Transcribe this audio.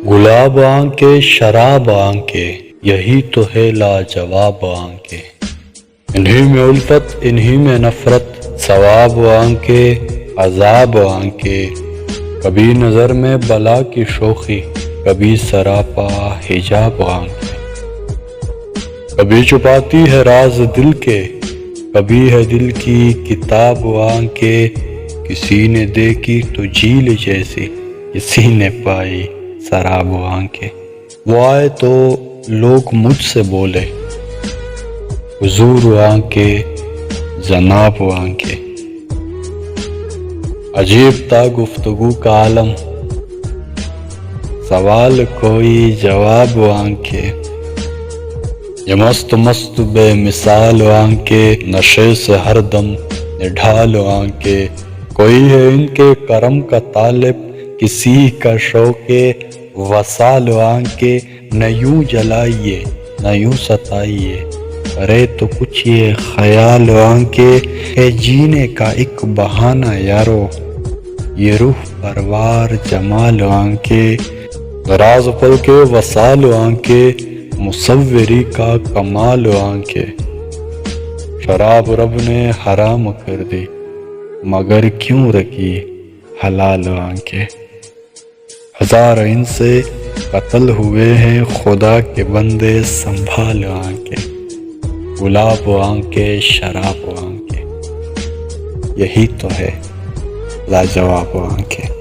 گلاب آنکھیں شراب آنکھیں، یہی تو ہے لاجواب آنکھیں۔ انہی میں الفت انہی میں نفرت، ثواب آنکھیں عذاب آنکھیں۔ کبھی نظر میں بلا کی شوخی، کبھی سراپا حجاب آنکھیں۔ کبھی چھپاتی ہے راز دل کے، کبھی ہے دل کی کتاب آنکھیں۔ کسی نے دیکھی تو جھیل جیسی، کسی نے پائی سراب آنکھیں۔ وہ آئے تو لوگ مجھ سے بولے، حضور آنکھیں جناب آنکھیں۔ عجیب تھا گفتگو کا عالم، سوال کوئی جواب آنکھیں۔ یہ مست مست بے مثال آنکھیں، نشے سے ہر دم نڈھال آنکھیں۔ کوئی ہے ان کے کرم کا طالب، کسی کا شوق وصال آنکھیں۔ نہ یوں جلائیے نہ یوں ستائیے، کرے تو کچھ یہ خیال آنکھیں۔ ہے جینے کا ایک بہانہ یارو، یہ روح پروار جمال آنکھیں۔ راز پل کے وصال آنکھیں، مصوری کا کمال آنکھیں۔ شراب رب نے حرام کر دی، مگر کیوں رکھی حلال آنکھیں۔ ہزار ان سے قتل ہوئے ہیں، خدا کے بندے سنبھال آنکھیں۔ گلاب آنکھیں شراب آنکھیں، یہی تو ہے لاجواب آنکھیں۔